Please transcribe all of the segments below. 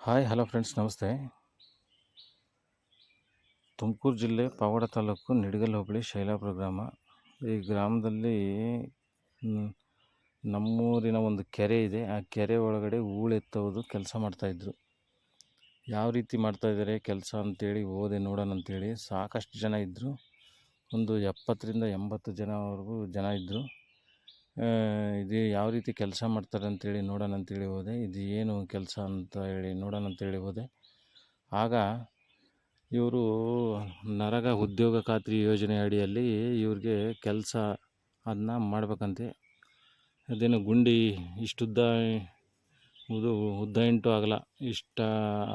Hi hello friends, ನಮಸ್ತೆ. ತುಮಕೂರು ಜಿಲ್ಲೆ ಪಾವಗಡ ತಾಲೂಕು ನಿಡಗಲ್ ಹೋಬಳಿ ಶೈಲಾಪುರ ಗ್ರಾಮ. ಈ ಗ್ರಾಮದಲ್ಲಿ ನಮ್ಮೂರಿನ ಒಂದು ಕೆರೆ ಇದೆ. ಆ ಕೆರೆ ಒಳಗಡೆ ಹೂಳೆತ್ತೋದು ಕೆಲಸ ಮಾಡ್ತಾಯಿದ್ರು. ಯಾವ ರೀತಿ ಮಾಡ್ತಾಯಿದ್ದಾರೆ ಕೆಲಸ ಅಂತೇಳಿ ಹೋದೆ ನೋಡೋಣ ಅಂತೇಳಿ. ಸಾಕಷ್ಟು ಜನ ಇದ್ದರು. ಒಂದು 70ರಿಂದ 80 ಜನ ಇದ್ದರು. ಇದು ಯಾವ ರೀತಿ ಕೆಲಸ ಮಾಡ್ತಾರೆ ಅಂತೇಳಿ ನೋಡೋಣ ಅಂತೇಳಿ ಹೋದೆ. ಇದು ಏನು ಕೆಲಸ ಅಂತ ಹೇಳಿ ನೋಡೋಣ ಅಂತೇಳಿ ಹೋದೆ. ಆಗ ಇವರು ನರೇಗಾ ಉದ್ಯೋಗ ಖಾತ್ರಿ ಯೋಜನೆ ಅಡಿಯಲ್ಲಿ ಇವ್ರಿಗೆ ಕೆಲಸ ಅದನ್ನ ಮಾಡಬೇಕಂತೆ. ಅದೇನು ಗುಂಡಿ ಇಷ್ಟುದ್ದ ಉದ್ದ ಇಂಟು ಆಗಲ್ಲ ಇಷ್ಟ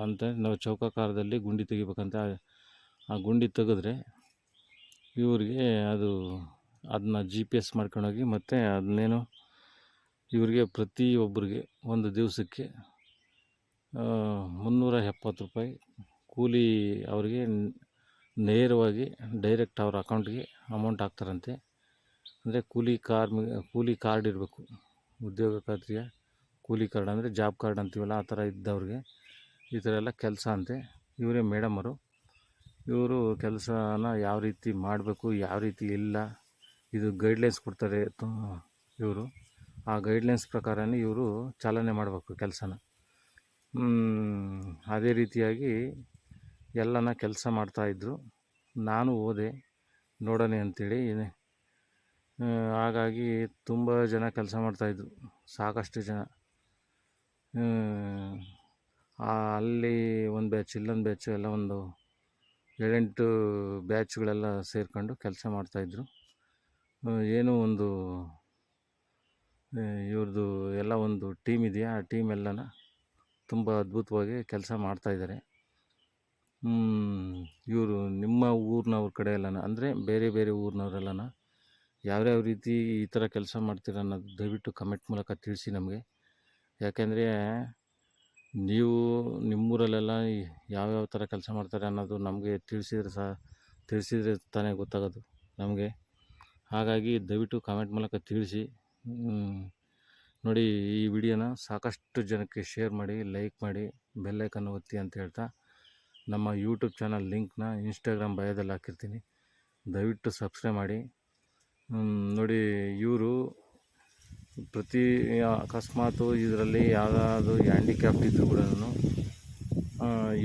ಅಂತ ನಾವು ಚೌಕಾಕಾರದಲ್ಲಿ ಗುಂಡಿ ತೆಗಿಬೇಕಂತ. ಆ ಗುಂಡಿ ತೆಗೆದ್ರೆ ಇವ್ರಿಗೆ ಅದನ್ನ GPS ಮಾಡ್ಕೊಂಡೋಗಿ ಮತ್ತು ಅದನ್ನೇನು ಇವ್ರಿಗೆ ಪ್ರತಿಯೊಬ್ಬರಿಗೆ ಒಂದು ದಿವಸಕ್ಕೆ 370 ರೂಪಾಯಿ ಕೂಲಿ ಅವರಿಗೆ ನೇರವಾಗಿ ಡೈರೆಕ್ಟ್ ಅವ್ರ ಅಕೌಂಟ್ಗೆ ಅಮೌಂಟ್ ಹಾಕ್ತಾರಂತೆ. ಅಂದರೆ ಕೂಲಿ ಕಾರ್ಡ್ ಇರಬೇಕು. ಉದ್ಯೋಗ ಖಾತ್ರಿಯ ಕೂಲಿ ಕಾರ್ಡ್ ಅಂದರೆ ಜಾಬ್ ಕಾರ್ಡ್ ಅಂತೀವಲ್ಲ, ಆ ಥರ ಇದ್ದವ್ರಿಗೆ ಈ ಥರ ಎಲ್ಲ ಕೆಲಸ ಅಂತೆ. ಇವರೇ ಮೇಡಮರು. ಇವರು ಕೆಲಸನ ಯಾವ ರೀತಿ ಮಾಡಬೇಕು, ಯಾವ ರೀತಿ ಇಲ್ಲ, ಇದು ಗೈಡ್ಲೈನ್ಸ್ ಕೊಡ್ತಾರೆ ಇವರು. ಆ ಗೈಡ್ಲೈನ್ಸ್ ಪ್ರಕಾರನೇ ಇವರು ಚಾಲನೆ ಮಾಡಬೇಕು ಕೆಲಸನ. ಅದೇ ರೀತಿಯಾಗಿ ಎಲ್ಲನ ಕೆಲಸ ಮಾಡ್ತಾಯಿದ್ರು. ನಾನು ಹೋದೆ ನೋಡೋಣ ಅಂಥೇಳಿ. ಹಾಗಾಗಿ ತುಂಬ ಜನ ಕೆಲಸ ಮಾಡ್ತಾಯಿದ್ರು, ಸಾಕಷ್ಟು ಜನ. ಅಲ್ಲಿ ಒಂದು ಬ್ಯಾಚ್, ಇಲ್ಲೊಂದು ಬ್ಯಾಚ್, ಎಲ್ಲ ಒಂದು 7-8 ಬ್ಯಾಚ್ಗಳೆಲ್ಲ ಸೇರ್ಕೊಂಡು ಕೆಲಸ ಮಾಡ್ತಾಯಿದ್ರು. ಏನೋ ಒಂದು ಇವ್ರದ್ದು ಎಲ್ಲ ಒಂದು ಟೀಮ್ ಇದೆಯಾ, ಆ ಟೀಮ್ ಎಲ್ಲನ ತುಂಬ ಅದ್ಭುತವಾಗಿ ಕೆಲಸ ಮಾಡ್ತಾಯಿದ್ದಾರೆ. ಇವರು ನಿಮ್ಮ ಊರಿನವ್ರ ಕಡೆ ಎಲ್ಲನ, ಅಂದರೆ ಬೇರೆ ಬೇರೆ ಊರಿನವರೆಲ್ಲನ ಯಾವ್ಯಾವ ರೀತಿ ಈ ಥರ ಕೆಲಸ ಮಾಡ್ತೀರ ಅನ್ನೋದು ದಯವಿಟ್ಟು ಕಮೆಂಟ್ ಮೂಲಕ ತಿಳಿಸಿ ನಮಗೆ. ಯಾಕೆಂದರೆ ನೀವು ನಿಮ್ಮೂರಲ್ಲೆಲ್ಲ ಯಾವ್ಯಾವ ಥರ ಕೆಲಸ ಮಾಡ್ತಾರೆ ಅನ್ನೋದು ನಮಗೆ ತಿಳಿಸಿದರೆ ತಾನೇ ಗೊತ್ತಾಗೋದು ನಮಗೆ. ಹಾಗಾಗಿ ದಯವಿಟ್ಟು ಕಮೆಂಟ್ ಮೂಲಕ ತಿಳಿಸಿ. ನೋಡಿ, ಈ ವಿಡಿಯೋನ ಸಾಕಷ್ಟು ಜನಕ್ಕೆ ಶೇರ್ ಮಾಡಿ, ಲೈಕ್ ಮಾಡಿ, ಬೆಲ್ಲೈಕನ್ ಒತ್ತಿ ಅಂತ ಹೇಳ್ತಾ, ನಮ್ಮ ಯೂಟ್ಯೂಬ್ ಚಾನಲ್ ಲಿಂಕ್ನ ಇನ್ಸ್ಟಾಗ್ರಾಮ್ ಬಯೋದಲ್ಲಿ ಹಾಕಿರ್ತೀನಿ, ದಯವಿಟ್ಟು ಸಬ್ಸ್ಕ್ರೈಬ್ ಮಾಡಿ. ನೋಡಿ, ಇವರು ಪ್ರತಿ ಅಕಸ್ಮಾತು ಇದರಲ್ಲಿ ಯಾವುದಾದ್ರು ಹ್ಯಾಂಡಿಕ್ಯಾಪ್ಟ್ ಇದ್ದರೂ ಕೂಡ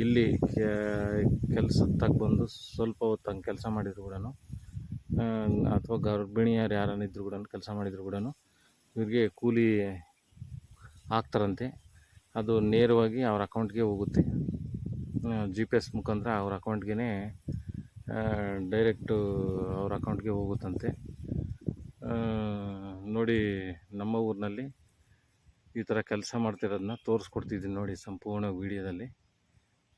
ಇಲ್ಲಿ ಕೆಲಸದ ತಗ ಬಂದು ಸ್ವಲ್ಪ ಹೊತ್ತು ಹಂಗೆ ಕೆಲಸ ಮಾಡಿದ್ರು ಕೂಡ, ಅಥವಾ ಗರ್ಭಿಣಿಯರು ಯಾರನ್ನಿದ್ರು ಕೂಡ ಕೆಲಸ ಮಾಡಿದ್ರು ಕೂಡ ಇವ್ರಿಗೆ ಕೂಲಿ ಹಾಕ್ತಾರಂತೆ. ಅದು ನೇರವಾಗಿ ಅವ್ರ ಅಕೌಂಟ್ಗೆ ಹೋಗುತ್ತೆ. GPS ಮುಖಾಂತರ ಅವ್ರ ಅಕೌಂಟ್ಗೆ ಡೈರೆಕ್ಟು ಅವ್ರ ಅಕೌಂಟ್ಗೆ ಹೋಗುತ್ತಂತೆ. ನೋಡಿ, ನಮ್ಮ ಊರಿನಲ್ಲಿ ಈ ಥರ ಕೆಲಸ ಮಾಡ್ತಿರೋದನ್ನ ತೋರಿಸ್ಕೊಡ್ತಿದ್ದೀನಿ ನೋಡಿ ಸಂಪೂರ್ಣ ವೀಡಿಯೋದಲ್ಲಿ.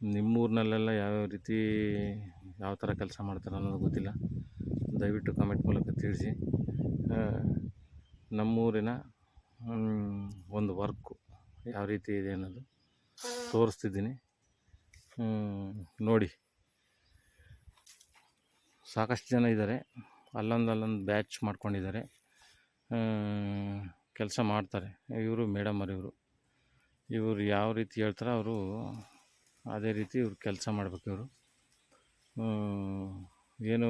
ನಿಮ್ಮೂರಿನಲ್ಲೆಲ್ಲ ಯಾವ್ಯಾವ ರೀತಿ ಯಾವ ಥರ ಕೆಲಸ ಮಾಡ್ತಾರೆ ಅನ್ನೋದು ಗೊತ್ತಿಲ್ಲ, ದಯವಿಟ್ಟು ಕಮೆಂಟ್ ಮೂಲಕ ತಿಳಿಸಿ. ನಮ್ಮೂರಿನ ಒಂದು ವರ್ಕು ಯಾವ ರೀತಿ ಇದೆ ಅನ್ನೋದು ತೋರಿಸ್ತಿದ್ದೀನಿ. ನೋಡಿ, ಸಾಕಷ್ಟು ಜನ ಇದ್ದಾರೆ. ಅಲ್ಲೊಂದು ಬ್ಯಾಚ್ ಮಾಡ್ಕೊಂಡಿದ್ದಾರೆ, ಕೆಲಸ ಮಾಡ್ತಾರೆ. ಇವರು ಮೇಡಮರು. ಇವರು ಯಾವ ರೀತಿ ಹೇಳ್ತಾರೆ ಅವರು ಅದೇ ರೀತಿ ಇವ್ರು ಕೆಲಸ ಮಾಡಬೇಕು. ಇವರು ಏನು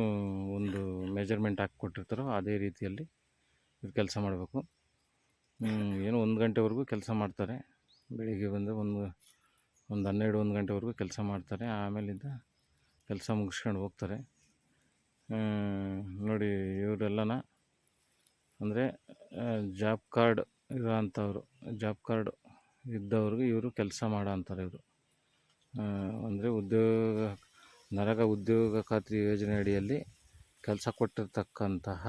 ಒಂದು ಮೆಜರ್ಮೆಂಟ್ ಹಾಕಿ ಕೊಟ್ಟಿರ್ತಾರೋ ಅದೇ ರೀತಿಯಲ್ಲಿ ಇವ್ರು ಕೆಲಸ ಮಾಡಬೇಕು. ಏನು 1 ಗಂಟೆವರೆಗೂ ಕೆಲಸ ಮಾಡ್ತಾರೆ. ಬೆಳಿಗ್ಗೆ ಬಂದು ಒಂದು 12-1 ಗಂಟೆವರೆಗೂ ಕೆಲಸ ಮಾಡ್ತಾರೆ. ಆಮೇಲಿಂದ ಕೆಲಸ ಮುಗಿಸ್ಕೊಂಡು ಹೋಗ್ತಾರೆ. ನೋಡಿ, ಇವರೆಲ್ಲನ ಅಂದರೆ ಜಾಬ್ ಕಾರ್ಡ್ ಇರೋ ಅಂಥವ್ರು, ಜಾಬ್ ಕಾರ್ಡ್ ಇದ್ದವ್ರಿಗೆ ಇವರು ಕೆಲಸ ಮಾಡೋ ಅಂತಾರೆ. ಇವರು ಅಂದರೆ ನರೇಗಾ ಉದ್ಯೋಗ ಖಾತ್ರಿ ಯೋಜನೆ ಅಡಿಯಲ್ಲಿ ಕೆಲಸ ಕೊಟ್ಟಿರ್ತಕ್ಕಂತಹ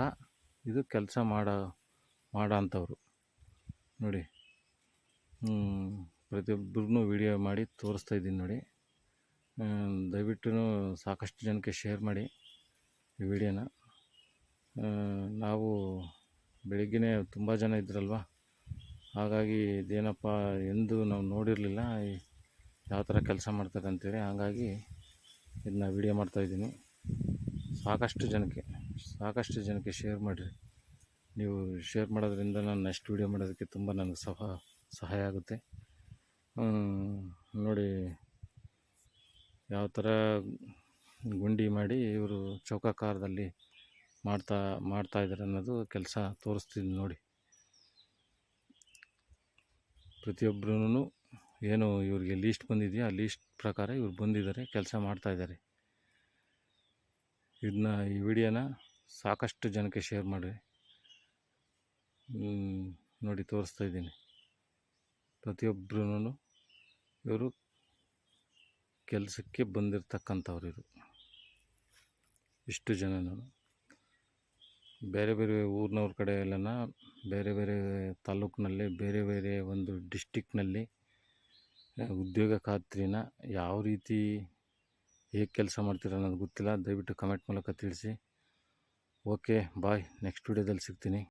ಇದು ಕೆಲಸ ಮಾಡೋ ಅಂಥವ್ರು. ನೋಡಿ, ಪ್ರತಿಯೊಬ್ಬರೂ ವಿಡಿಯೋ ಮಾಡಿ ತೋರಿಸ್ತಾ ಇದ್ದೀನಿ ನೋಡಿ. ದಯವಿಟ್ಟು ಸಾಕಷ್ಟು ಜನಕ್ಕೆ ಶೇರ್ ಮಾಡಿ ಈ ವಿಡಿಯೋನ. ನಾವು ಬೆಳಗ್ಗೆನೇ ತುಂಬ ಜನ ಇದ್ರಲ್ವ, ಹಾಗಾಗಿ ಇದೇನಪ್ಪ ಎಂದು ನಾವು ನೋಡಿರಲಿಲ್ಲ ಯಾವ ಥರ ಕೆಲಸ ಮಾಡ್ತಾರೆ ಅಂತೇಳಿ. ಹಾಗಾಗಿ ಇದನ್ನ ವಿಡಿಯೋ ಮಾಡ್ತಾಯಿದ್ದೀನಿ. ಸಾಕಷ್ಟು ಜನಕ್ಕೆ ಶೇರ್ ಮಾಡಿರಿ. ನೀವು ಶೇರ್ ಮಾಡೋದ್ರಿಂದ ನಾನು ನೆಕ್ಸ್ಟ್ ವಿಡಿಯೋ ಮಾಡೋದಕ್ಕೆ ತುಂಬ ನನಗೆ ಸಹಾಯ ಆಗುತ್ತೆ. ನೋಡಿ ಯಾವ ಥರ ಗುಂಡಿ ಮಾಡಿ ಇವರು ಚೌಕಾಕಾರದಲ್ಲಿ ಮಾಡ್ತಾ ಇದ್ದಾರೆ ಅನ್ನೋದು ಕೆಲಸ ತೋರಿಸ್ತೀನಿ ನೋಡಿ. ಪ್ರತಿಯೊಬ್ಬರೂ ಏನು ಇವ್ರಿಗೆ ಲೀಸ್ಟ್ ಬಂದಿದೆಯಾ ಆ ಲೀಸ್ಟ್ ಪ್ರಕಾರ ಇವ್ರು ಬಂದಿದ್ದಾರೆ, ಕೆಲಸ ಮಾಡ್ತಾಯಿದ್ದಾರೆ. ಈ ವಿಡಿಯೋನ ಸಾಕಷ್ಟು ಜನಕ್ಕೆ ಶೇರ್ ಮಾಡಿ. ನೋಡಿ ತೋರಿಸ್ತಾ ಇದ್ದೀನಿ. ಪ್ರತಿಯೊಬ್ಬರೂ ಇವರು ಕೆಲಸಕ್ಕೆ ಬಂದಿರತಕ್ಕಂಥವ್ರು. ಇವರು ಇಷ್ಟು ಜನನು ಬೇರೆ ಬೇರೆ ಊರಿನವ್ರ ಕಡೆ ಎಲ್ಲ ಬೇರೆ ಬೇರೆ ತಾಲೂಕಿನಲ್ಲಿ ಬೇರೆ ಬೇರೆ ಒಂದು ಡಿಸ್ಟಿಕ್ನಲ್ಲಿ ಉದ್ಯೋಗ ಖಾತ್ರಿನ ಯಾವ ರೀತಿ ಹೇಗೆ ಕೆಲಸ ಮಾಡ್ತೀರ ಅನ್ನೋದು ಗೊತ್ತಿಲ್ಲ. ದಯವಿಟ್ಟು ಕಮೆಂಟ್ ಮೂಲಕ ತಿಳಿಸಿ. ಓಕೆ ಬಾಯ್, ನೆಕ್ಸ್ಟ್ ವಿಡಿಯೋದಲ್ಲಿ ಸಿಗ್ತೀನಿ.